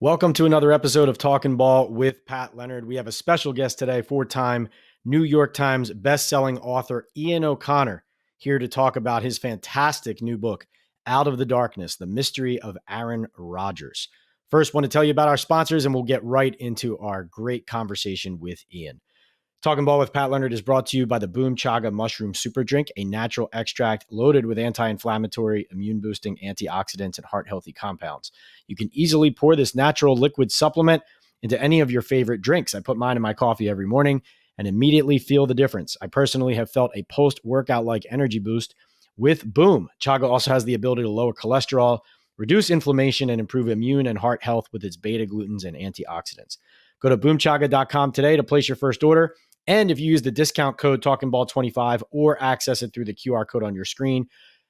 Welcome to another episode of Talking Ball with Pat Leonard. We have a special guest today, four-time New York Times bestselling author Ian O'Connor, here to talk about his fantastic new book, Out of the Darkness, The Mystery of Aaron Rodgers. First, want to tell you about our sponsors, and we'll get right into our great conversation with Ian. Talking Ball with Pat Leonard is brought to you by the Boom Chaga Mushroom Super Drink, a natural extract loaded with anti-inflammatory, immune-boosting antioxidants and heart-healthy compounds. You can easily pour this natural liquid supplement into any of your favorite drinks. I put mine in my coffee every morning and immediately feel the difference. I personally have felt a post-workout-like energy boost with Boom. Chaga also has the ability to lower cholesterol, reduce inflammation, and improve immune and heart health with its beta-glucans and antioxidants. Go to boomchaga.com today to place your first order. And if you use the discount code TalkingBall25 or access it through the QR code on your screen,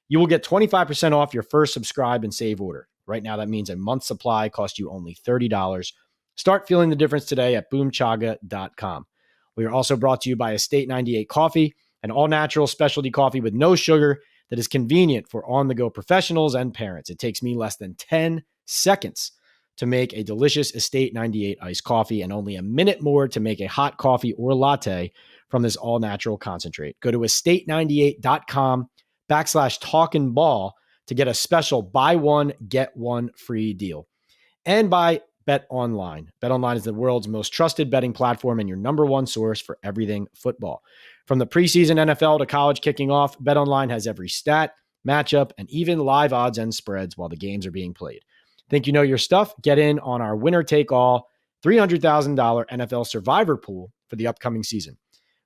you will get 25% off your first subscribe and save order. Right now, that means a month's supply costs you only $30. Start feeling the difference today at boomchaga.com. We are also brought to you by Estate 98 Coffee, an all-natural specialty coffee with no sugar that is convenient for on-the-go professionals and parents. It takes me less than 10 seconds to make a delicious Estate 98 iced coffee and only a minute more to make a hot coffee or latte from this all-natural concentrate. Go to estate98.com/talkingball to get a special buy one, get one free deal. And by BetOnline. BetOnline is the world's most trusted betting platform and your number one source for everything football. From the preseason NFL to college kicking off, BetOnline has every stat, matchup, and even live odds and spreads while the games are being played. Think you know your stuff? Get in on our winner-take-all $300,000 NFL Survivor pool for the upcoming season.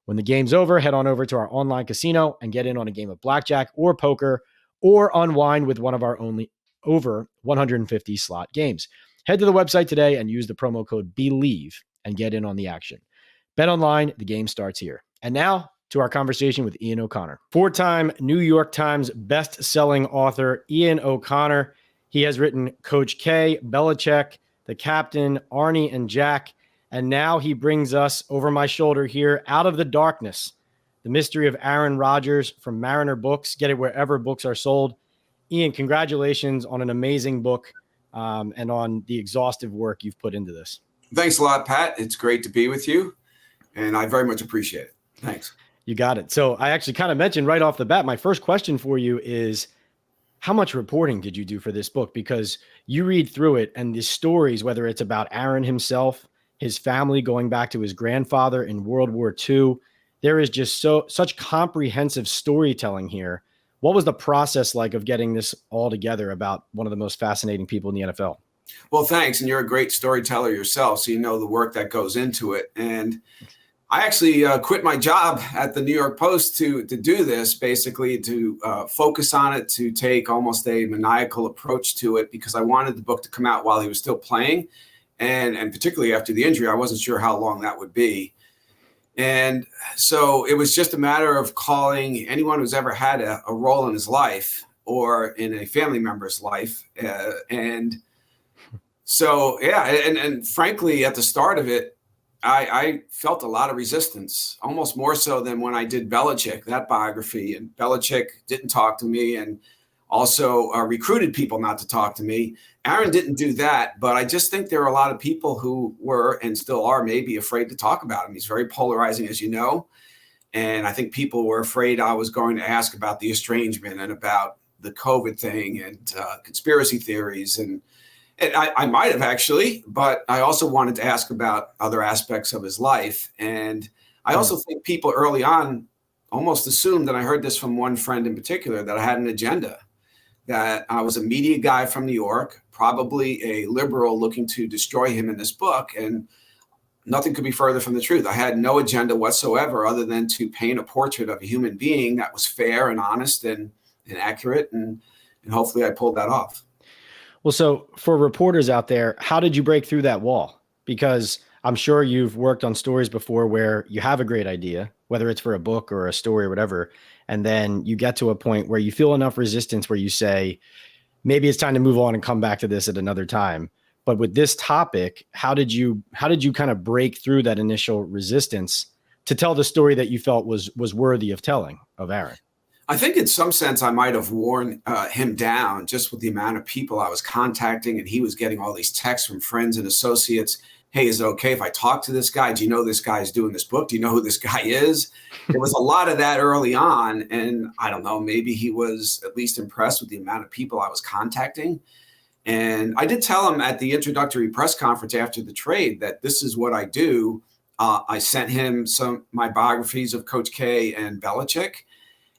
When the game's over, head on over to our online casino and get in on a game of blackjack or poker or unwind with one of our only over 150 slot games. Head to the website today and use the promo code BELIEVE and get in on the action. Bet online, the game starts here. And now to our conversation with Ian O'Connor. Four-time New York Times best-selling author Ian O'Connor. He has written Coach K, Belichick, The Captain, Arnie, and Jack. And now he brings us over my shoulder here, Out of the Darkness, The Mystery of Aaron Rodgers from Mariner Books. Get it wherever books are sold. Ian, congratulations on an amazing book and on the exhaustive work you've put into this. Thanks a lot, Pat. It's great to be with you, and I very much appreciate it. Thanks. You got it. So I actually kind of mentioned right off the bat, my first question for you is, how much reporting did you do for this book? Because you read through it and the stories, whether it's about Aaron himself, his family going back to his grandfather in World War II, there is just such comprehensive storytelling here. What was the process like of getting this all together about one of the most fascinating people in the NFL? Well, thanks. And you're a great storyteller yourself, so you know the work that goes into it. And I actually quit my job at the New York Post to do this, basically to focus on it, to take almost a maniacal approach to it, because I wanted the book to come out while he was still playing. And particularly after the injury, I wasn't sure how long that would be. And so it was just a matter of calling anyone who's ever had a role in his life or in a family member's life. And so, yeah, and frankly, at the start of it, I felt a lot of resistance, almost more so than when I did Belichick, that biography. And Belichick didn't talk to me and also recruited people not to talk to me. Aaron didn't do that, but I just think there are a lot of people who were and still are maybe afraid to talk about him. He's very polarizing, as you know. And I think people were afraid I was going to ask about the estrangement and about the COVID thing and conspiracy theories. And I might have actually, but I also wanted to ask about other aspects of his life. And I also think people early on almost assumed, and I heard this from one friend in particular, that I had an agenda, that I was a media guy from New York, probably a liberal looking to destroy him in this book. And nothing could be further from the truth. I had no agenda whatsoever other than to paint a portrait of a human being that was fair and honest and accurate. And hopefully I pulled that off. Well, so for reporters out there, how did you break through that wall? Because I'm sure you've worked on stories before where you have a great idea, whether it's for a book or a story or whatever, and then you get to a point where you feel enough resistance where you say, maybe it's time to move on and come back to this at another time. But with this topic, how did you kind of break through that initial resistance to tell the story that you felt was worthy of telling of Aaron? I think in some sense I might have worn him down just with the amount of people I was contacting, and he was getting all these texts from friends and associates. Hey, is it okay if I talk to this guy? Do you know this guy's doing this book? Do you know who this guy is? There was a lot of that early on, and I don't know, maybe he was at least impressed with the amount of people I was contacting. And I did tell him at the introductory press conference after the trade that this is what I do. I sent him my biographies of Coach K and Belichick.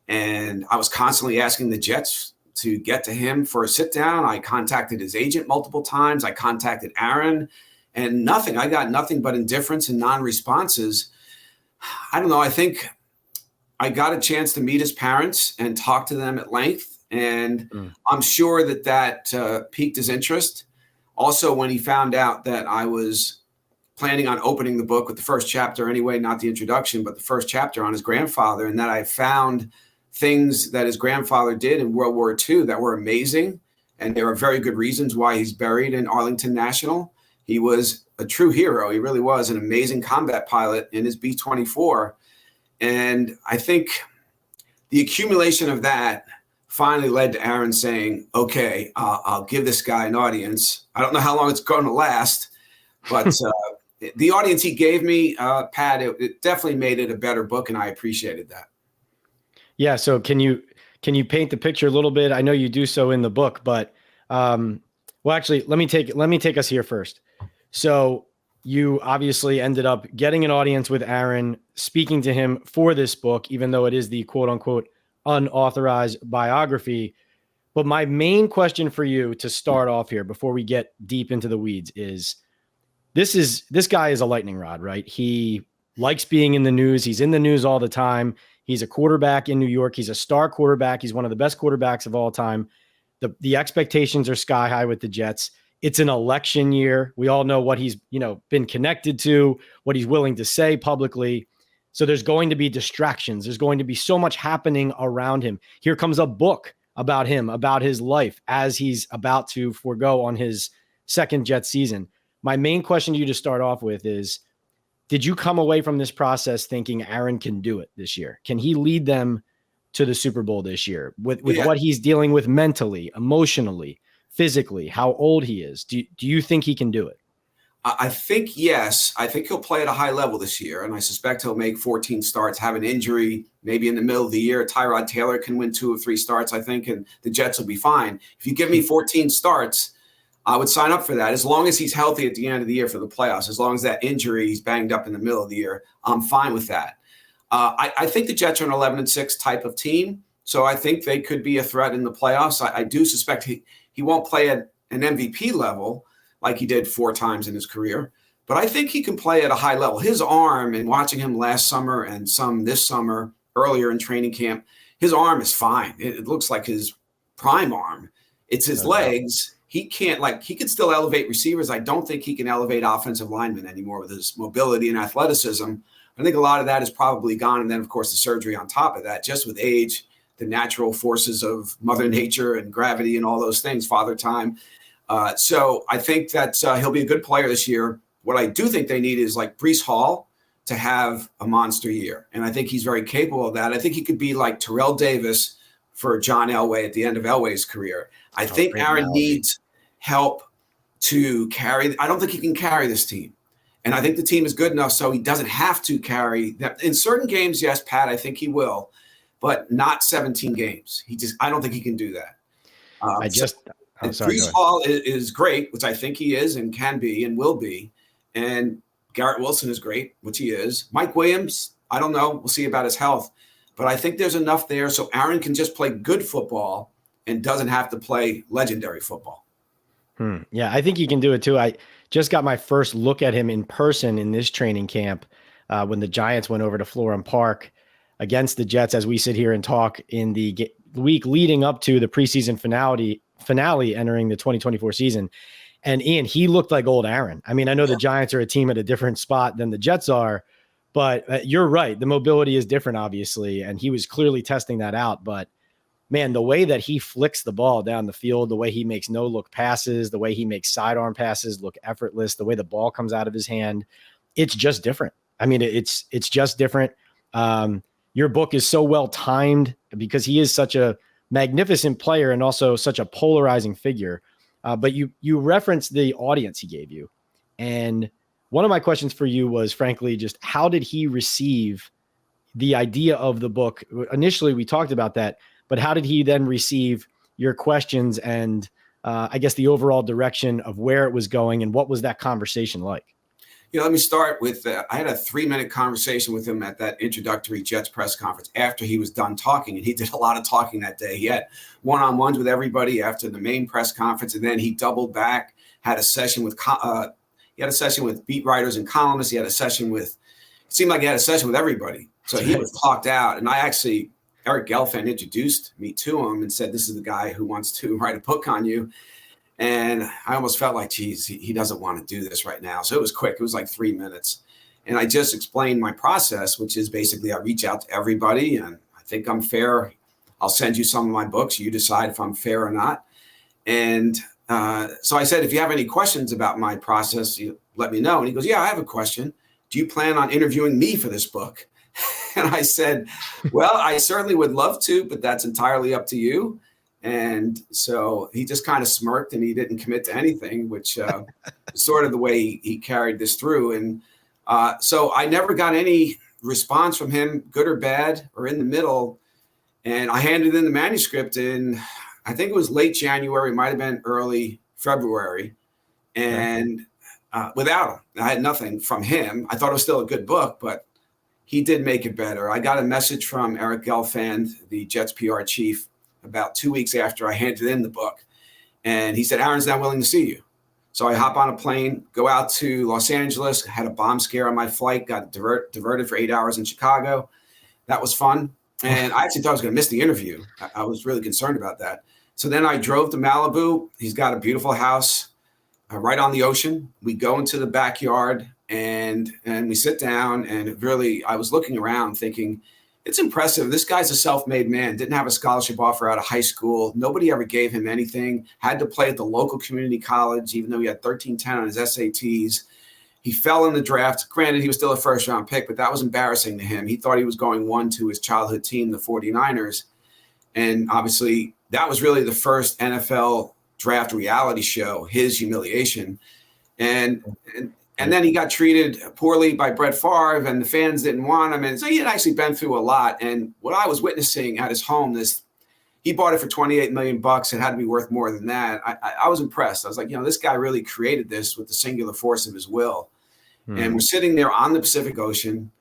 And I was constantly asking the Jets to get to him for a sit down. I contacted his agent multiple times. I contacted Aaron, and nothing. I got nothing but indifference and non-responses. I don't know. I think I got a chance to meet his parents and talk to them at length. And I'm sure that piqued his interest. Also, when he found out that I was planning on opening the book with the first chapter anyway, not the introduction, but the first chapter on his grandfather, and that I found things that his grandfather did in World War II that were amazing. And there are very good reasons why he's buried in Arlington National. He was a true hero. He really was an amazing combat pilot in his B-24. And I think the accumulation of that finally led to Aaron saying, okay, I'll give this guy an audience. I don't know how long it's going to last, but the audience he gave me, Pat, it definitely made it a better book, and I appreciated that. Yeah. So can you paint the picture a little bit? I know you do so in the book, but well, actually, let me take us here first. So you obviously ended up getting an audience with Aaron, speaking to him for this book, even though it is the quote unquote unauthorized biography. But my main question for you to start off here before we get deep into the weeds is this guy is a lightning rod, right? He likes being in the news. He's in the news all the time. He's a quarterback in New York. He's a star quarterback. He's one of the best quarterbacks of all time. The expectations are sky high with the Jets. It's an election year. We all know what he's, been connected to, what he's willing to say publicly. So there's going to be distractions. There's going to be so much happening around him. Here comes a book about him, about his life as he's about to forego on his second Jets season. My main question to you to start off with is, did you come away from this process thinking Aaron can do it this year? Can he lead them to the Super Bowl this year with what he's dealing with mentally, emotionally, physically, how old he is? Do you think he can do it? I think, yes. I think he'll play at a high level this year, and I suspect he'll make 14 starts, have an injury, maybe in the middle of the year. Tyrod Taylor can win 2 or 3 starts, I think, and the Jets will be fine. If you give me 14 starts, I would sign up for that as long as he's healthy at the end of the year for the playoffs. As long as that injury, he's banged up in the middle of the year, I'm fine with that. I think the Jets are an 11-6 type of team, so I think they could be a threat in the playoffs. I do suspect he won't play at an MVP level like he did 4 times in his career, but I think he can play at a high level. His arm, and watching him last summer and some this summer earlier in training camp, his arm is fine. It looks like his prime arm. It's his legs. He can't, he can still elevate receivers. I don't think he can elevate offensive linemen anymore with his mobility and athleticism. I think a lot of that is probably gone. And then, of course, the surgery on top of that, just with age, the natural forces of Mother Nature and gravity and all those things, father time. So I think that he'll be a good player this year. What I do think they need is like Breece Hall to have a monster year. And I think he's very capable of that. I think he could be like Terrell Davis for John Elway at the end of Elway's career. I think Aaron needs help to carry. I don't think he can carry this team. And I think the team is good enough so he doesn't have to carry them. In certain games, yes, Pat, I think he will, but not 17 games. I don't think he can do that. Breece Hall is great, which I think he is and can be and will be. And Garrett Wilson is great, which he is. Mike Williams, I don't know. We'll see about his health. But I think there's enough there so Aaron can just play good football and doesn't have to play legendary football. Yeah, I think he can do it too. I just got my first look at him in person in this training camp when the Giants went over to Florham Park against the Jets as we sit here and talk in the week leading up to the preseason finale entering the 2024 season. And Ian, he looked like old Aaron. I mean, I know the Giants are a team at a different spot than the Jets are, but you're right. The mobility is different, obviously, and he was clearly testing that out. But man, the way that he flicks the ball down the field, the way he makes no-look passes, the way he makes sidearm passes look effortless, the way the ball comes out of his hand, it's just different. I mean, it's just different. your book is so well timed because he is such a magnificent player and also such a polarizing figure. But you referenced the audience he gave you. And one of my questions for you was, frankly, just how did he receive the idea of the book? Initially, we talked about that, but how did he then receive your questions and I guess the overall direction of where it was going, and what was that conversation like? Let me start with, I had a 3-minute conversation with him at that introductory Jets press conference after he was done talking. And he did a lot of talking that day. He had one-on-ones with everybody after the main press conference. And then he doubled back, had a session with beat writers and columnists. He had a session with, it seemed like he had a session with everybody. So he was talked out. And Eric Gelfand introduced me to him and said, this is the guy who wants to write a book on you. And I almost felt like, geez, he doesn't want to do this right now. So it was quick. It was like 3 minutes. And I just explained my process, which is basically I reach out to everybody and I think I'm fair. I'll send you some of my books. You decide if I'm fair or not. And so I said, if you have any questions about my process, you let me know. And he goes, yeah, I have a question. Do you plan on interviewing me for this book? And I said, well, I certainly would love to, but that's entirely up to you. And so he just kind of smirked and he didn't commit to anything, which is sort of the way he carried this through. And so I never got any response from him, good or bad or in the middle. And I handed in the manuscript in, I think it was late January, might have been early February. And without him, I had nothing from him. I thought it was still a good book, but he did make it better. I got a message from Eric Gelfand, the Jets PR chief, about 2 weeks after I handed in the book. And he said, Aaron's not willing to see you. So I hop on a plane, go out to Los Angeles, had a bomb scare on my flight, got diverted for 8 hours in Chicago. That was fun. And I actually thought I was going to miss the interview. I was really concerned about that. So then I drove to Malibu. He's got a beautiful house right on the ocean. We go into the backyard and we sit down, and really, I was looking around thinking, it's impressive. This guy's a self-made man, didn't have a scholarship offer out of high school. Nobody ever gave him anything, had to play at the local community college, even though he had 1310 on his SATs. He fell in the draft. Granted, he was still a first-round pick, but that was embarrassing to him. He thought he was going one to his childhood team, the 49ers. And obviously, that was really the first NFL draft reality show, his humiliation. And then he got treated poorly by Brett Favre, and the fans didn't want him. And so he had actually been through a lot. And what I was witnessing at his home, he bought it for $28 million. It had to be worth more than that. I was impressed. I was like, this guy really created this with the singular force of his will. And we're sitting there on the Pacific Ocean.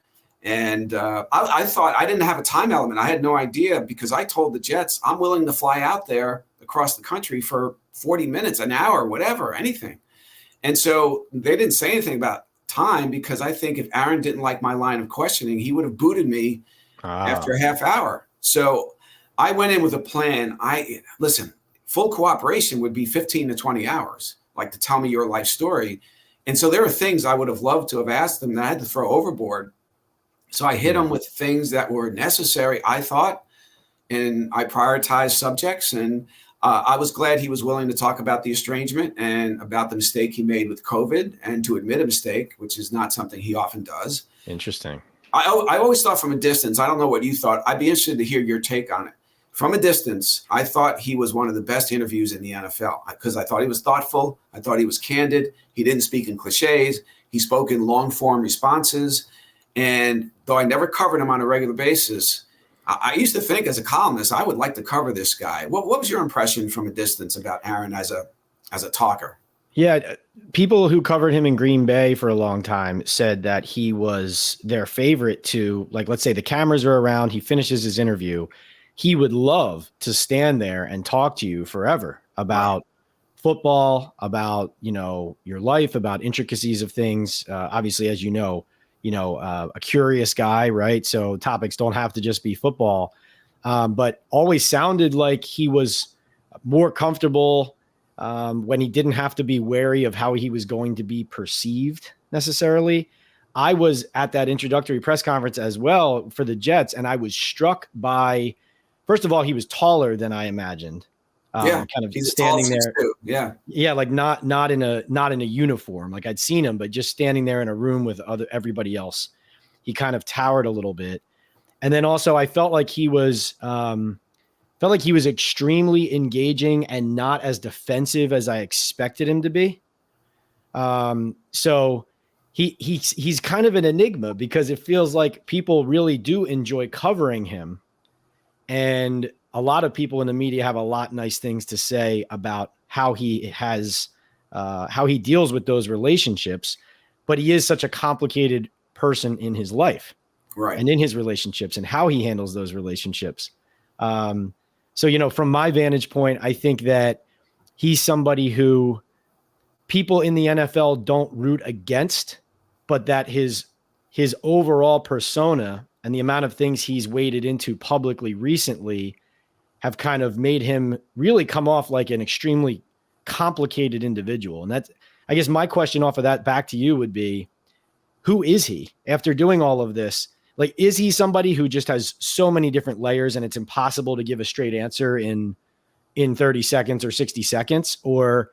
And I thought I didn't have a time element. I had no idea, because I told the Jets, I'm willing to fly out there across the country for 40 minutes, an hour, whatever, anything. And so they didn't say anything about time, because I think if Aaron didn't like my line of questioning, he would have booted me after a half hour. So I went in with a plan. Listen, full cooperation would be 15 to 20 hours, like to tell me your life story. And so there are things I would have loved to have asked them that I had to throw overboard. So I hit them with things that were necessary, I thought, and I prioritized subjects. And I was glad he was willing to talk about the estrangement and about the mistake he made with COVID, and to admit a mistake, which is not something he often does. Interesting. I always thought from a distance, I don't know what you thought, I'd be interested to hear your take on it. From a distance, I thought he was one of the best interviews in the NFL, because I thought he was thoughtful. I thought he was candid. He didn't speak in cliches. He spoke in long form responses. And though I never covered him on a regular basis, I used to think as a columnist, I would like to cover this guy. What was your impression from a distance about Aaron as a talker? Yeah, people who covered him in Green Bay for a long time said that he was their favorite to, like, let's say the cameras are around, he finishes his interview. He would love to stand there and talk to you forever about football, about, your life, about intricacies of things. Obviously, as a curious guy, right? So topics don't have to just be football, but always sounded like he was more comfortable when he didn't have to be wary of how he was going to be perceived necessarily. I was at that introductory press conference as well for the Jets, and I was struck by, first of all, he was taller than I imagined. Kind of he's standing there. Yeah. Like not in a uniform. Like I'd seen him, but just standing there in a room with everybody else, he kind of towered a little bit. And then also I felt like he was extremely engaging and not as defensive as I expected him to be. So he's kind of an enigma because it feels like people really do enjoy covering him. And a lot of people in the media have a lot of nice things to say about how he deals with those relationships, but he is such a complicated person in his life, right, and in his relationships and how he handles those relationships. So, from my vantage point, I think that he's somebody who people in the NFL don't root against, but that his overall persona and the amount of things he's waded into publicly recently have kind of made him really come off like an extremely complicated individual. And that's, I guess my question off of that back to you would be, who is he after doing all of this? Like, is he somebody who just has so many different layers and it's impossible to give a straight answer in 30 seconds or 60 seconds? Or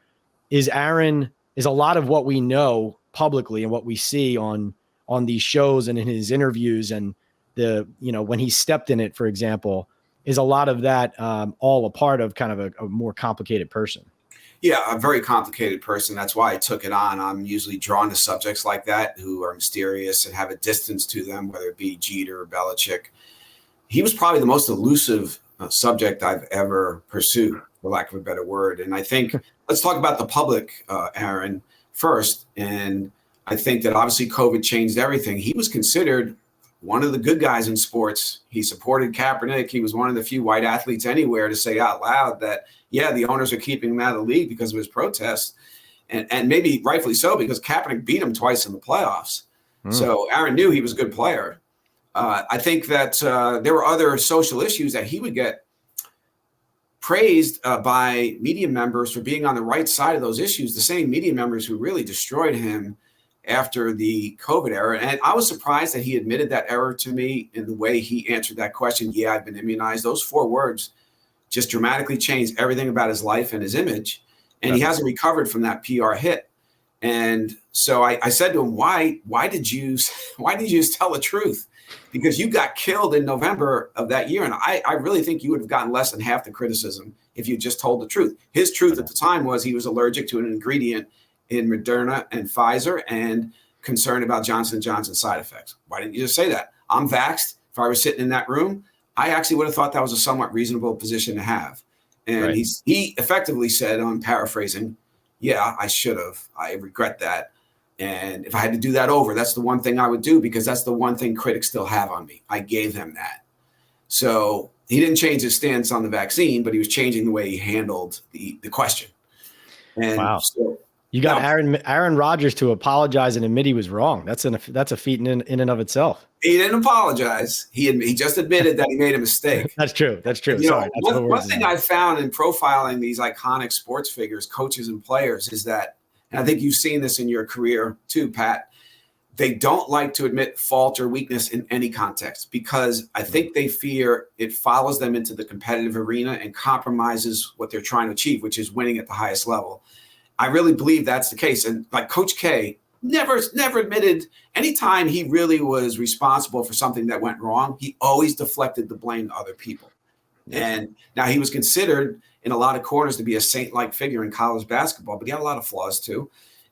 is a lot of what we know publicly and what we see on these shows and in his interviews and when he stepped in it, for example, is a lot of that all a part of kind of a more complicated person? Yeah, a very complicated person. That's why I took it on. I'm usually drawn to subjects like that who are mysterious and have a distance to them, whether it be Jeter or Belichick. He was probably the most elusive subject I've ever pursued, for lack of a better word. And I think let's talk about the public, Aaron, first. And I think that obviously COVID changed everything. He was considered one of the good guys in sports. He supported Kaepernick. He was one of the few white athletes anywhere to say out loud that, yeah, the owners are keeping him out of the league because of his protests. And maybe rightfully so, because Kaepernick beat him twice in the playoffs. So Aaron knew he was a good player. I think that there were other social issues that he would get praised by media members for being on the right side of those issues, the same media members who really destroyed him after the COVID era. And I was surprised that he admitted that error to me in the way he answered that question. Yeah, I've been immunized. Those 4 words just dramatically changed everything about his life and his image. And he hasn't recovered from that PR hit. And so I said to him, why did you just tell the truth? Because you got killed in November of that year. And I really think you would have gotten less than half the criticism if you just told the truth. His truth at the time was he was allergic to an ingredient in Moderna and Pfizer and concerned about Johnson & Johnson side effects. Why didn't you just say that? I'm vaxxed. If I was sitting in that room, I actually would have thought that was a somewhat reasonable position to have. And he effectively said, I'm paraphrasing, yeah, I should have. I regret that. And if I had to do that over, that's the one thing I would do, because that's the one thing critics still have on me. I gave them that. So he didn't change his stance on the vaccine, but he was changing the way he handled the question. And wow. So, you got Aaron Rodgers to apologize and admit he was wrong. That's a feat in and of itself. He didn't apologize. He just admitted that he made a mistake. That's true. Sorry. One thing I found in profiling these iconic sports figures, coaches and players, is that, and I think you've seen this in your career too, Pat, they don't like to admit fault or weakness in any context, because I think they fear it follows them into the competitive arena and compromises what they're trying to achieve, which is winning at the highest level. I really believe that's the case. And like Coach K never admitted, anytime he really was responsible for something that went wrong, he always deflected the blame to other people. And now he was considered in a lot of corners to be a saint-like figure in college basketball, but he had a lot of flaws too.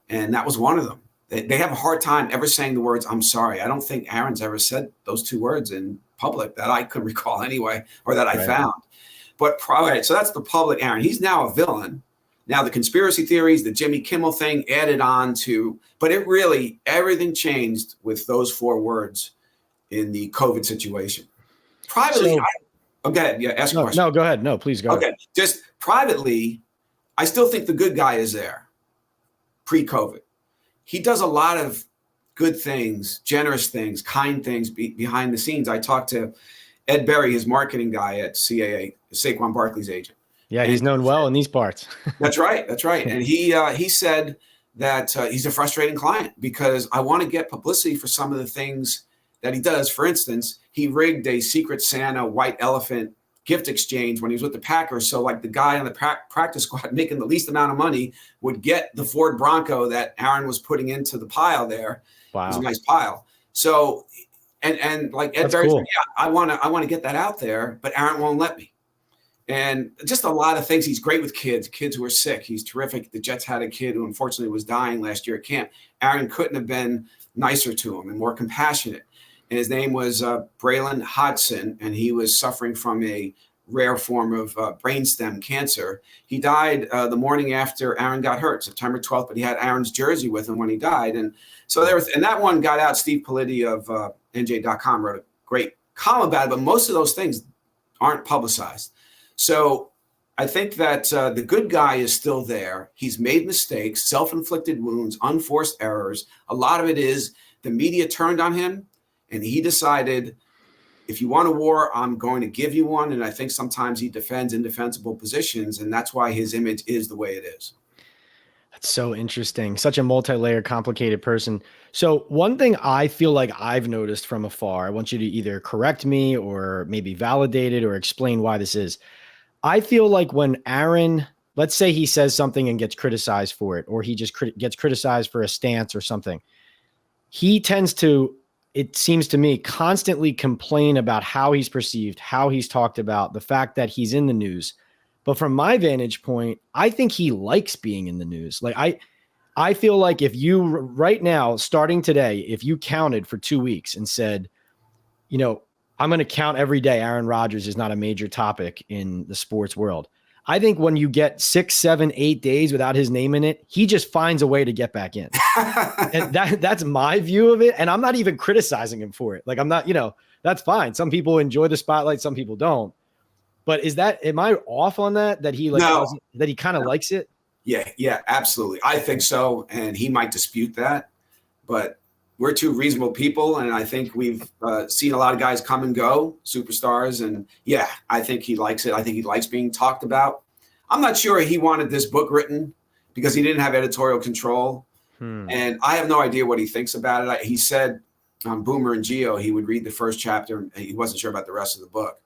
And that was one of them. They have a hard time ever saying the words, I'm sorry. I don't think Aaron's ever said those 2 words in public that I could recall anyway, or that I found. But so that's the public Aaron. He's now a villain. Now the conspiracy theories, the Jimmy Kimmel thing added on to, but it really, everything changed with those 4 words in the COVID situation. Privately, go ahead. Yeah, ask a question. No, go ahead. No, please go ahead. Just privately, I still think the good guy is there pre-COVID. He does a lot of good things, generous things, kind things behind the scenes. I talked to Ed Berry, his marketing guy at CAA, Saquon Barkley's agent. Yeah, he's known well in these parts. That's right. And he said that he's a frustrating client because I want to get publicity for some of the things that he does. For instance, he rigged a Secret Santa white elephant gift exchange when he was with the Packers. So like the guy on the practice squad making the least amount of money would get the Ford Bronco that Aaron was putting into the pile there. Wow. It was a nice pile. So And like Ed That's Berry said, cool. yeah, I want to get that out there, but Aaron won't let me. And just a lot of things. He's great with kids who are sick. He's terrific. The Jets had a kid who unfortunately was dying last year at camp. Aaron couldn't have been nicer to him and more compassionate. And his name was Braylon Hodgson, and he was suffering from a rare form of brainstem cancer. He died the morning after Aaron got hurt, September 12th, but he had Aaron's jersey with him when he died. And so and that one got out. Steve Politi of NJ.com wrote a great column about it, but most of those things aren't publicized. So I think that the good guy is still there. He's made mistakes, self-inflicted wounds, unforced errors. A lot of it is the media turned on him, and he decided, if you want a war, I'm going to give you one. And I think sometimes he defends indefensible positions, and that's why his image is the way it is. That's so interesting. Such a multi-layered, complicated person. So one thing I feel like I've noticed from afar, I want you to either correct me or maybe validate it or explain why this is. I feel like when Aaron, let's say he says something and gets criticized for it, or he just gets criticized for a stance or something, he tends to, it seems to me, constantly complain about how he's perceived, how he's talked about, the fact that he's in the news. But from my vantage point, I think he likes being in the news. Like I feel like if you right now, starting today, if you counted for 2 weeks and said, I'm going to count every day Aaron Rodgers is not a major topic in the sports world. I think when you get 6, 7, 8 days without his name in it, he just finds a way to get back in. And that's my view of it. And I'm not even criticizing him for it. Like, I'm not, that's fine. Some people enjoy the spotlight, some people don't. But am I off on that? That he that he kind of likes it? Yeah, absolutely. I think so. And he might dispute that, but we're two reasonable people. And I think we've seen a lot of guys come and go, superstars. And yeah, I think he likes it. I think he likes being talked about. I'm not sure he wanted this book written because he didn't have editorial control. And I have no idea what he thinks about it. He said on Boomer and Geo, he would read the first chapter. And he wasn't sure about the rest of the book.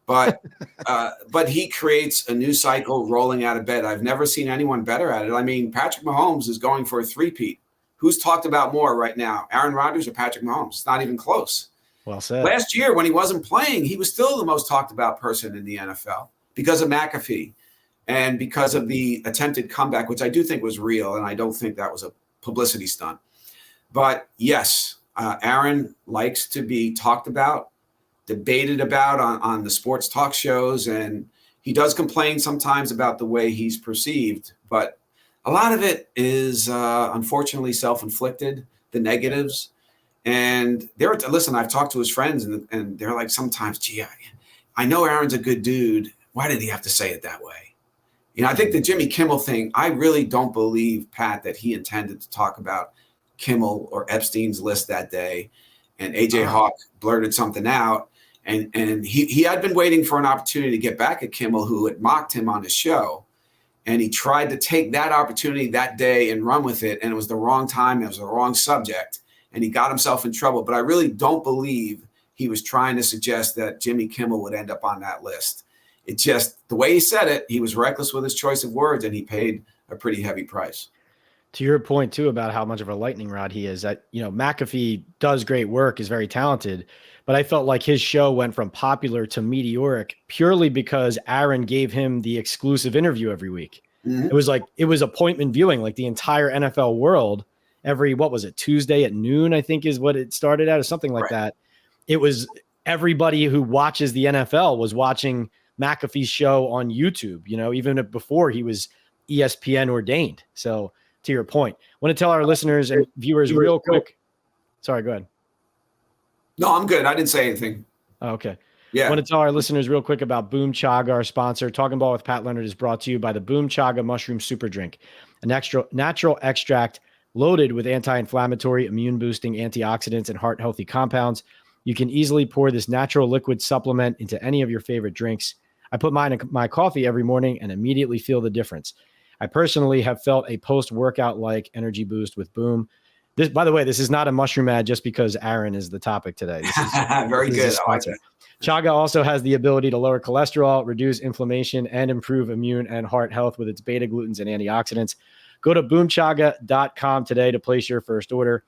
But he creates a news cycle rolling out of bed. I've never seen anyone better at it. I mean, Patrick Mahomes is going for a three-peat. Who's talked about more right now, Aaron Rodgers or Patrick Mahomes? It's not even close. Well said. Last year, when he wasn't playing, he was still the most talked about person in the NFL because of McAfee and because of the attempted comeback, which I do think was real, and I don't think that was a publicity stunt. But yes, Aaron likes to be talked about, debated about on the sports talk shows, and he does complain sometimes about the way he's perceived, but a lot of it is unfortunately self-inflicted, the negatives. And listen, I've talked to his friends and they're like, sometimes, gee, I know Aaron's a good dude. Why did he have to say it that way? I think the Jimmy Kimmel thing, I really don't believe, Pat, that he intended to talk about Kimmel or Epstein's list that day. And AJ Hawk blurted something out. And he had been waiting for an opportunity to get back at Kimmel, who had mocked him on his show. And he tried to take that opportunity that day and run with it. And it was the wrong time. It was the wrong subject. And he got himself in trouble. But I really don't believe he was trying to suggest that Jimmy Kimmel would end up on that list. It just, the way he said it, he was reckless with his choice of words, and he paid a pretty heavy price. To your point, too, about how much of a lightning rod he is, that, McAfee does great work, is very talented. But I felt like his show went from popular to meteoric purely because Aaron gave him the exclusive interview every week. Mm-hmm. It was appointment viewing, like the entire NFL world every, Tuesday at noon, I think is what it started at, or something like that. It was everybody who watches the NFL was watching McAfee's show on YouTube, even before he was ESPN ordained. So to your point, I want to tell our listeners and viewers real quick. Sorry, go ahead. No, I'm good. I didn't say anything. Oh, okay. Yeah. I want to tell our listeners real quick about Boom Chaga, our sponsor. Talking Ball with Pat Leonard is brought to you by the Boom Chaga Mushroom Super Drink, an extra natural extract loaded with anti-inflammatory, immune-boosting antioxidants and heart-healthy compounds. You can easily pour this natural liquid supplement into any of your favorite drinks. I put mine in my coffee every morning and immediately feel the difference. I personally have felt a post-workout-like energy boost with Boom. This, by the way, this is not a mushroom ad just because Aaron is the topic today. This is very good. Chaga also has the ability to lower cholesterol, reduce inflammation, and improve immune and heart health with its beta glucans and antioxidants. Go to boomchaga.com today to place your first order.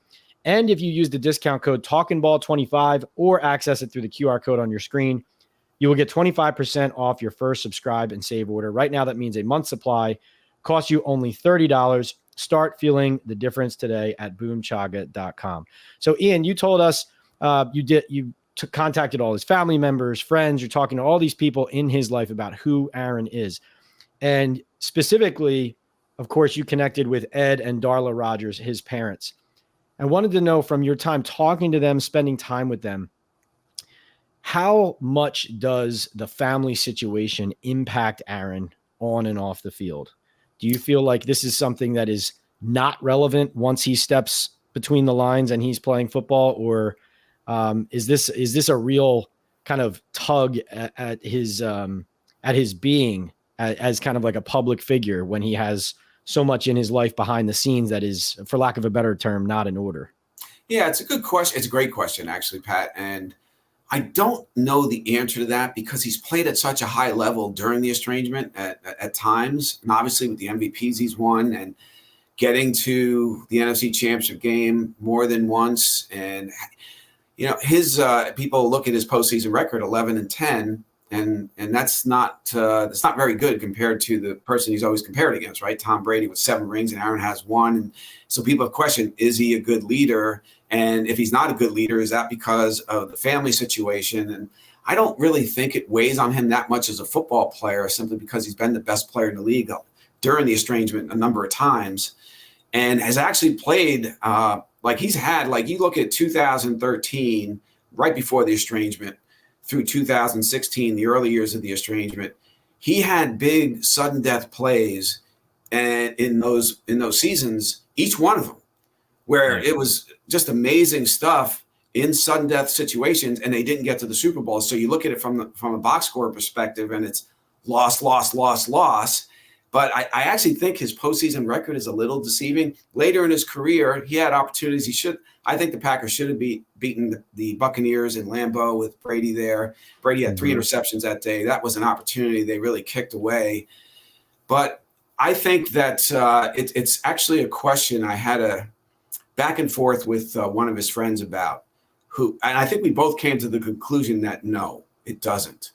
And if you use the discount code TalkingBall25 or access it through the QR code on your screen, you will get 25% off your first subscribe and save order. Right now, that means a month's supply costs you only $30. Start feeling the difference today at boomchaga.com. So, Ian, you told us you contacted all his family members, friends. You're talking to all these people in his life about who Aaron is. And specifically, of course, you connected with Ed and Darla Rodgers, his parents. I wanted to know from your time talking to them, spending time with them, how much does the family situation impact Aaron on and off the field? Do you feel like this is something that is not relevant once he steps between the lines and he's playing football, or is this a real kind of tug at his being as kind of like a public figure when he has so much in his life behind the scenes that is, for lack of a better term, not in order? Yeah, it's a good question. It's a great question, actually, Pat. And I don't know the answer to that because he's played at such a high level during the estrangement at times. And obviously with the MVPs he's won and getting to the NFC Championship game more than once. And, you know, his people look at his postseason record, 11-10. And that's not very good compared to the person he's always compared against, right? Tom Brady with 7 rings and Aaron has 1. And so people have questioned, is he a good leader? And if he's not a good leader, is that because of the family situation? And I don't really think it weighs on him that much as a football player, simply because he's been the best player in the league during the estrangement a number of times and has actually played like he's had, like you look at 2013, right before the estrangement, through 2016, the early years of the estrangement, he had big sudden death plays, and in those seasons, each one of them, where it was just amazing stuff in sudden death situations, and they didn't get to the Super Bowl. So you look at it from a box score perspective, and it's loss. But I actually think his postseason record is a little deceiving. Later in his career, he had opportunities. I think the Packers should have beaten the Buccaneers in Lambeau with Brady there. Brady had 3 interceptions that day. That was an opportunity they really kicked away. But I think that it's actually a question I had a back and forth with one of his friends about, and I think we both came to the conclusion that no, it doesn't.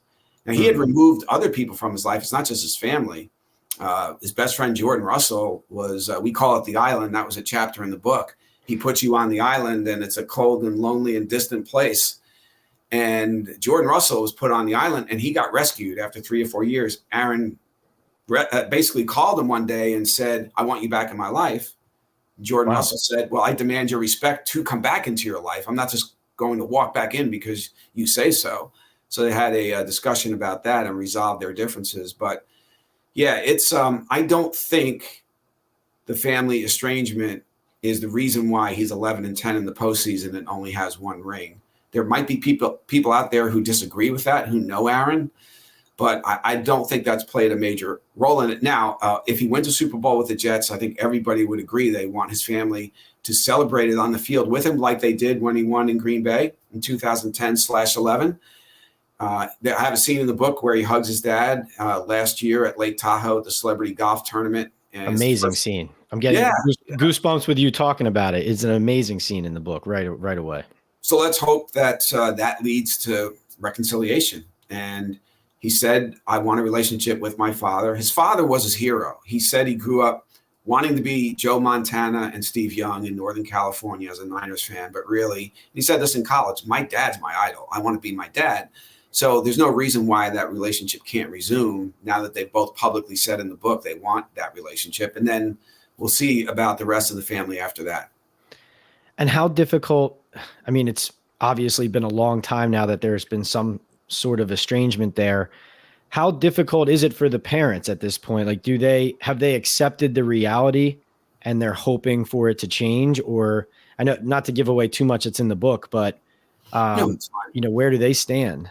Now, he had removed other people from his life. It's not just his family. His best friend, Jordan Russell, was, we call it the island. That was a chapter in the book. He puts you on the island, and it's a cold and lonely and distant place. And Jordan Russell was put on the island, and he got rescued after 3 or 4 years. Aaron basically called him one day and said, "I want you back in my life." Jordan Russell said, "Well, I demand your respect to come back into your life. I'm not just going to walk back in because you say so." So they had a discussion about that and resolved their differences. But yeah, it's I don't think the family estrangement is the reason why he's 11-10 in the postseason and only has 1 ring. There might be people out there who disagree with that, who know Aaron, but I don't think that's played a major role in it. Now, if he wins a Super Bowl with the Jets, I think everybody would agree they want his family to celebrate it on the field with him, like they did when he won in Green Bay in 2010/11. I have a scene in the book where he hugs his dad last year at Lake Tahoe at the celebrity golf tournament. And amazing scene. I'm getting goosebumps with you talking about it. It's an amazing scene in the book right away. So let's hope that that leads to reconciliation. And he said, "I want a relationship with my father." His father was his hero. He said he grew up wanting to be Joe Montana and Steve Young in Northern California as a Niners fan. But really, he said this in college, "My dad's my idol. I want to be my dad." So there's no reason why that relationship can't resume now that they've both publicly said in the book they want that relationship. And then we'll see about the rest of the family after that. And how difficult, I mean, it's obviously been a long time now that there's been some sort of estrangement there. How difficult is it for the parents at this point? Like, have they accepted the reality and they're hoping for it to change? Or, I know not to give away too much that's in the book, but where do they stand?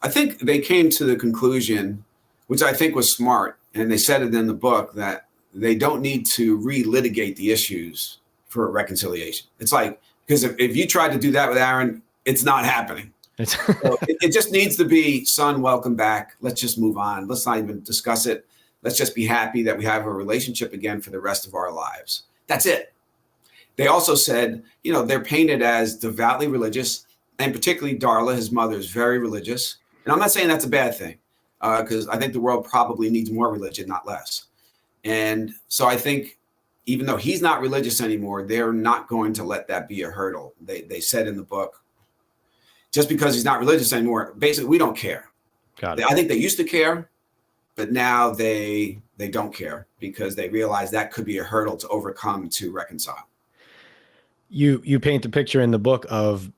I think they came to the conclusion, which I think was smart, and they said it in the book, that they don't need to relitigate the issues for a reconciliation. It's like, because if you tried to do that with Aaron, it's not happening. So it just needs to be, "Son, welcome back. Let's just move on. Let's not even discuss it. Let's just be happy that we have a relationship again for the rest of our lives." That's it. They also said, they're painted as devoutly religious, and particularly Darla, his mother, is very religious. And I'm not saying that's a bad thing, because I think the world probably needs more religion, not less. And so I think even though he's not religious anymore, they're not going to let that be a hurdle. They said in the book, just because he's not religious anymore, basically, we don't care. Got it. I think they used to care, but now they don't care because they realize that could be a hurdle to overcome, to reconcile. You paint the picture in the book of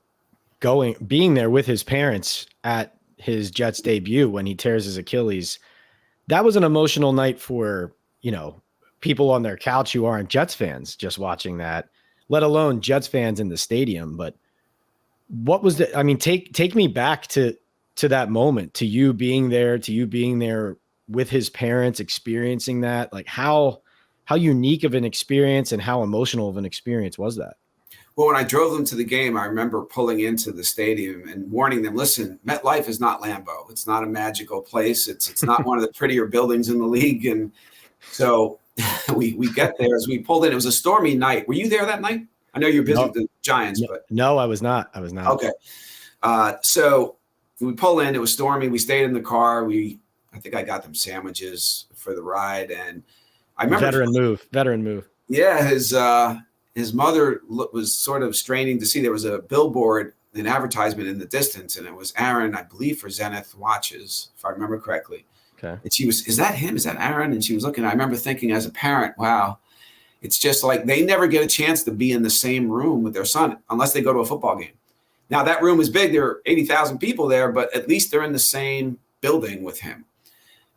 being there with his parents at his Jets debut when he tears his Achilles. That was an emotional night for, people on their couch who aren't Jets fans just watching that, let alone Jets fans in the stadium. But what was take me back to that moment, to you being there with his parents, experiencing that. Like how unique of an experience and how emotional of an experience was that? Well, when I drove them to the game, I remember pulling into the stadium and warning them, listen, MetLife is not Lambeau. It's not a magical place. It's not one of the prettier buildings in the league. And so we get there. As we pulled in, it was a stormy night. Were you there that night? I know you're busy with the Giants, but no, I was not. Okay. So we pull in, it was stormy. We stayed in the car. I think I got them sandwiches for the ride. And I remember veteran move. Yeah. His mother was sort of straining to see. There was a billboard, an advertisement in the distance, and it was Aaron, I believe, for Zenith watches, if I remember correctly. Okay. And she was, is that him? Is that Aaron? And she was looking. I remember thinking as a parent, wow, it's just like they never get a chance to be in the same room with their son unless they go to a football game. Now, that room is big. There are 80,000 people there, but at least they're in the same building with him.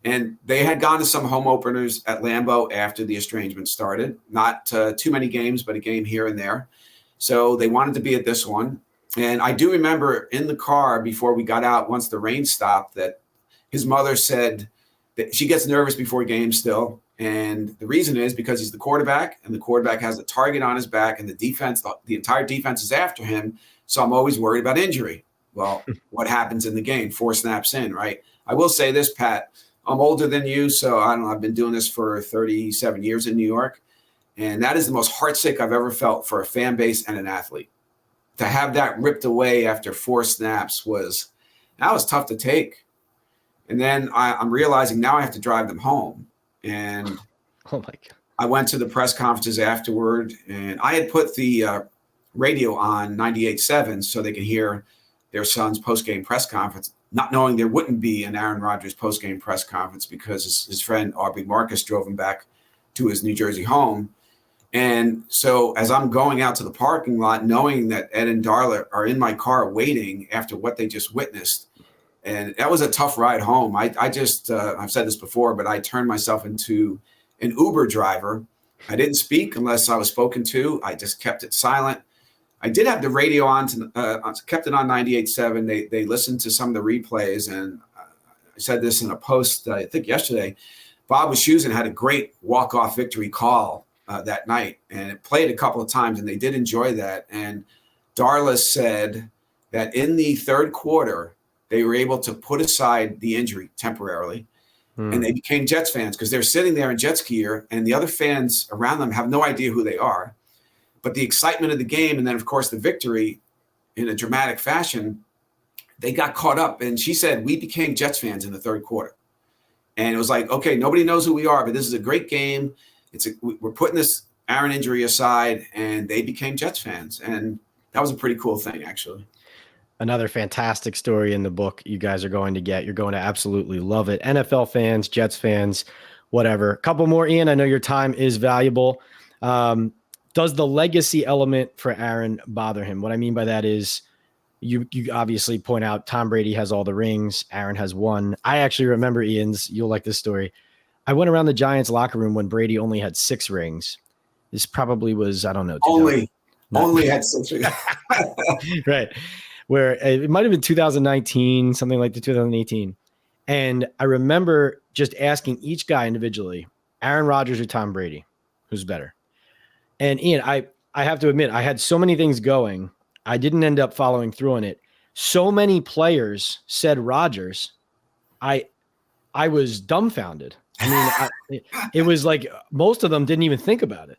And they had gone to some home openers at Lambeau after the estrangement started. Not too many games, but a game here and there. So they wanted to be at this one. And I do remember in the car before we got out, once the rain stopped, that his mother said that she gets nervous before games still. And the reason is because he's the quarterback, and the quarterback has a target on his back, and the defense, the entire defense is after him. So I'm always worried about injury. Well, what happens in the game? 4 snaps in, right? I will say this, Pat. I'm older than you, so I don't know. I've been doing this for 37 years in New York, and that is the most heartsick I've ever felt for a fan base and an athlete. To have that ripped away after 4 snaps was tough to take. And then I'm realizing now I have to drive them home. And oh my God. I went to the press conferences afterward, and I had put the radio on 98.7 so they could hear their son's post-game press conference, not knowing there wouldn't be an Aaron Rodgers post-game press conference because his friend Aubrey Marcus drove him back to his New Jersey home. And so as I'm going out to the parking lot, knowing that Ed and Darla are in my car waiting after what they just witnessed, and that was a tough ride home. I've said this before, but I turned myself into an Uber driver. I didn't speak unless I was spoken to. I just kept it silent. I did have the radio on, kept it on 98.7. They listened to some of the replays, and I said this in a post, I think yesterday. Bob Wischusen had a great walk-off victory call that night, and it played a couple of times, and they did enjoy that. And Darla said that in the third quarter, they were able to put aside the injury temporarily, and they became Jets fans because they're sitting there in Jets gear, and the other fans around them have no idea who they are. But the excitement of the game, and then, of course, the victory in a dramatic fashion, they got caught up. And she said, we became Jets fans in the third quarter. And it was like, okay, nobody knows who we are, but this is a great game. We're putting this Aaron injury aside, and they became Jets fans. And that was a pretty cool thing, actually. Another fantastic story in the book you guys are going to get. You're going to absolutely love it. NFL fans, Jets fans, whatever. A couple more, Ian. I know your time is valuable. Does the legacy element for Aaron bother him? What I mean by that is you obviously point out Tom Brady has all the rings. Aaron has one. I actually remember Ian's. You'll like this story. I went around the Giants locker room when Brady only had 6 rings. This probably was, I don't know. Only had 6 rings. Right. Where it might've been 2019, something like the 2018. And I remember just asking each guy individually, Aaron Rodgers or Tom Brady, who's better? And Ian, I have to admit, I had so many things going. I didn't end up following through on it. So many players said Rodgers. I was dumbfounded. I mean, it was like most of them didn't even think about it.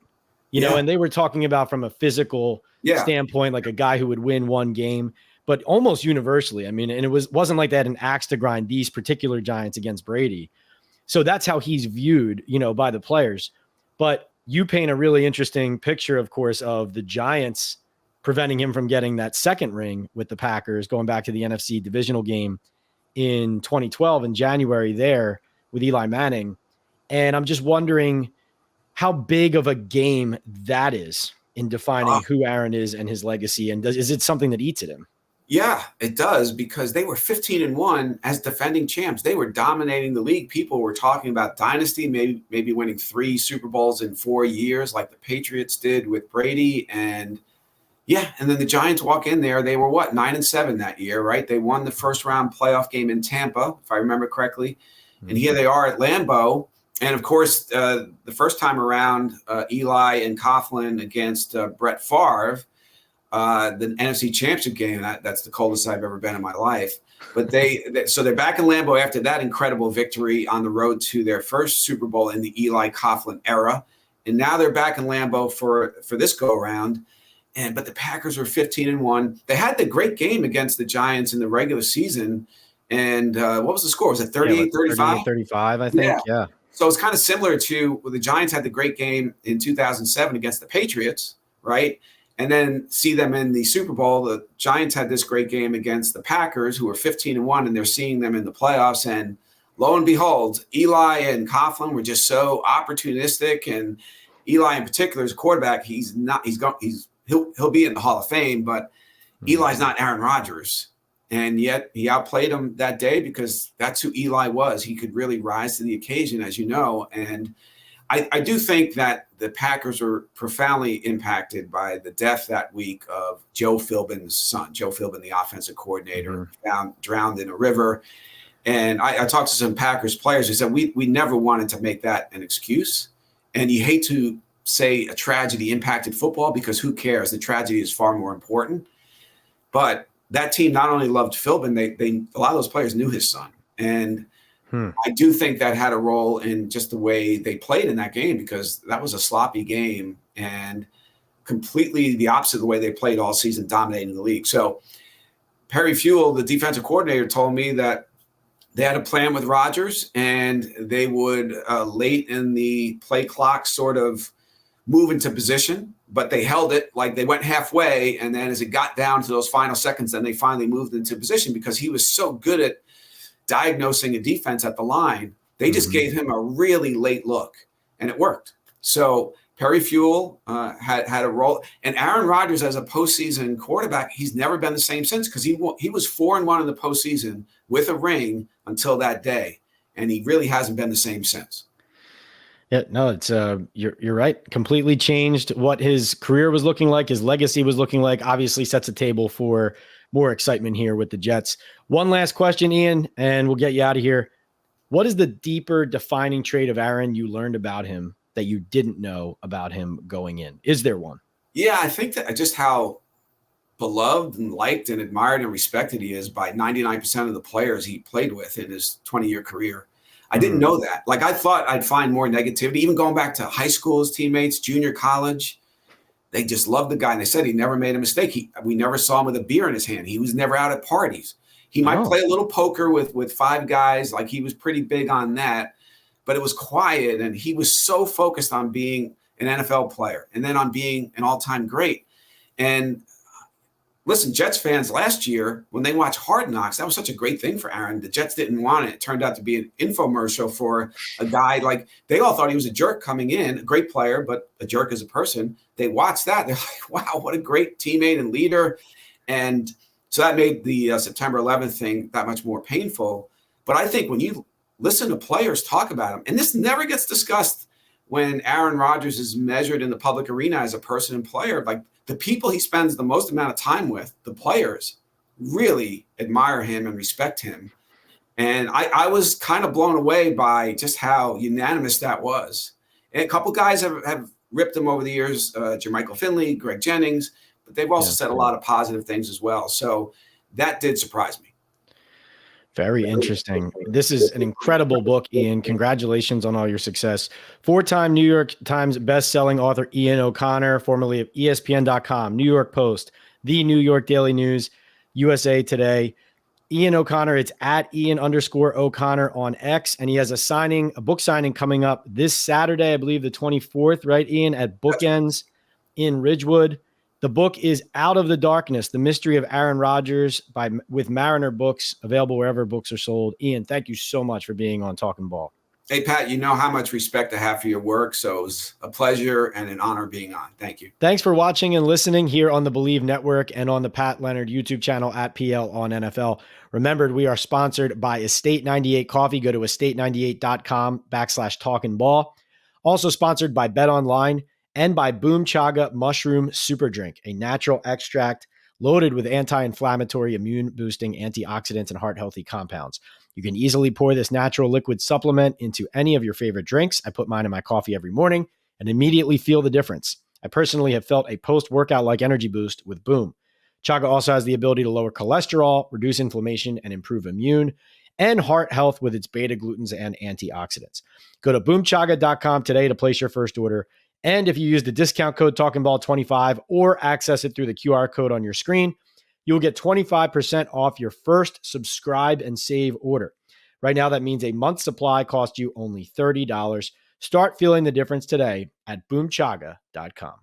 Yeah. and they were talking about from a physical Yeah. standpoint, like a guy who would win one game, but almost universally. I mean, and wasn't like they had an axe to grind these particular Giants against Brady. So that's how he's viewed, by the players. But you paint a really interesting picture, of course, of the Giants preventing him from getting that second ring with the Packers, going back to the NFC divisional game in 2012 in January there with Eli Manning. And I'm just wondering how big of a game that is in defining who Aaron is and his legacy. And is it something that eats at him? Yeah, it does, because they were 15-1 as defending champs. They were dominating the league. People were talking about dynasty, maybe winning 3 Super Bowls in 4 years, like the Patriots did with Brady. And and then the Giants walk in there. They were 9-7 that year, right? They won the first round playoff game in Tampa, if I remember correctly. And here they are at Lambeau. And of course, the first time around, Eli and Coughlin against Brett Favre. The NFC Championship game, that's the coldest I've ever been in my life. But so they're back in Lambeau after that incredible victory on the road to their first Super Bowl in the Eli Coughlin era. And now they're back in Lambeau for this go around. But the Packers were 15-1. They had the great game against the Giants in the regular season. And what was the score? Was it 38-35? 35, I think. Yeah. So it's kind of similar to when the Giants had the great game in 2007 against the Patriots, right? And then see them in the Super Bowl. The Giants had this great game against the Packers, who were 15-1, and they're seeing them in the playoffs. And lo and behold, Eli and Coughlin were just so opportunistic. And Eli, in particular, as a quarterback, he'll be in the Hall of Fame, but Eli's not Aaron Rodgers. And yet he outplayed him that day, because that's who Eli was. He could really rise to the occasion, as you know. And I do think that the Packers were profoundly impacted by the death that week of Joe Philbin's son. Joe Philbin, the offensive coordinator, drowned in a river. And I talked to some Packers players who said, we never wanted to make that an excuse. And you hate to say a tragedy impacted football, because who cares? The tragedy is far more important. But that team not only loved Philbin, a lot of those players knew his son. And I do think that had a role in just the way they played in that game, because that was a sloppy game and completely the opposite of the way they played all season, dominating the league. So Perry Fewell, the defensive coordinator, told me that they had a plan with Rodgers, and they would late in the play clock sort of move into position, but they held it, like they went halfway. And then as it got down to those final seconds, then they finally moved into position, because he was so good at diagnosing a defense at the line. They just gave him a really late look, and it worked. So Perry Fewell had a role. And Aaron Rodgers, as a postseason quarterback, he's never been the same since, because he was 4-1 in the postseason with a ring until that day. And he really hasn't been the same since. Yeah, no, it's you're right. Completely changed what his career was looking like, his legacy was looking like. Obviously sets a table for more excitement here with the Jets. One last question, Ian, and we'll get you out of here. What is the deeper defining trait of Aaron you learned about him that you didn't know about him going in? Is there one? Yeah, I think that just how beloved and liked and admired and respected he is by 99% of the players he played with in his 20-year career. I didn't know that. Like, I thought I'd find more negativity, even going back to high school, his teammates, junior college. They just loved the guy. And they said he never made a mistake. We never saw him with a beer in his hand. He was never out at parties. He might play a little poker with 5 guys. Like, he was pretty big on that, but it was quiet. And he was so focused on being an NFL player and then on being an all-time great. And listen, Jets fans last year, when they watched Hard Knocks, that was such a great thing for Aaron. The Jets didn't want it. It turned out to be an infomercial for a guy. Like, they all thought he was a jerk coming in, a great player, but a jerk as a person. They watched that. They're like, wow, what a great teammate and leader. And so that made the September 11th thing that much more painful. But I think when you listen to players talk about him, and this never gets discussed when Aaron Rodgers is measured in the public arena as a person and player, like, the people he spends the most amount of time with, the players, really admire him and respect him. And I was kind of blown away by just how unanimous that was. And a couple guys have ripped him over the years, Jermichael Finley, Greg Jennings, but they've also said a lot of positive things as well. So that did surprise me. Very interesting. This is an incredible book, Ian. Congratulations on all your success. Four-time New York Times best-selling author Ian O'Connor, formerly of ESPN.com, New York Post, The New York Daily News, USA Today. Ian O'Connor, it's at Ian_O'Connor on X, and he has a book signing coming up this Saturday, I believe the 24th, right, Ian, at Bookends in Ridgewood. The book is Out of the Darkness, The Mystery of Aaron Rodgers with Mariner Books, available wherever books are sold. Ian, thank you so much for being on Talking Ball. Hey, Pat, you know how much respect I have for your work, so it was a pleasure and an honor being on. Thank you. Thanks for watching and listening here on the Believe Network and on the Pat Leonard YouTube channel at PL on NFL. Remember, we are sponsored by Estate 98 Coffee. Go to estate98.com/talkingball. Also sponsored by Bet Online and by Boom Chaga Mushroom Super Drink, a natural extract loaded with anti-inflammatory, immune-boosting, antioxidants, and heart-healthy compounds. You can easily pour this natural liquid supplement into any of your favorite drinks. I put mine in my coffee every morning and immediately feel the difference. I personally have felt a post-workout-like energy boost with Boom. Chaga also has the ability to lower cholesterol, reduce inflammation, and improve immune and heart health with its beta-glucans and antioxidants. Go to boomchaga.com today to place your first order. And if you use the discount code TalkingBall25 or access it through the QR code on your screen, you'll get 25% off your first subscribe and save order. Right now, that means a month's supply costs you only $30. Start feeling the difference today at boomchaga.com.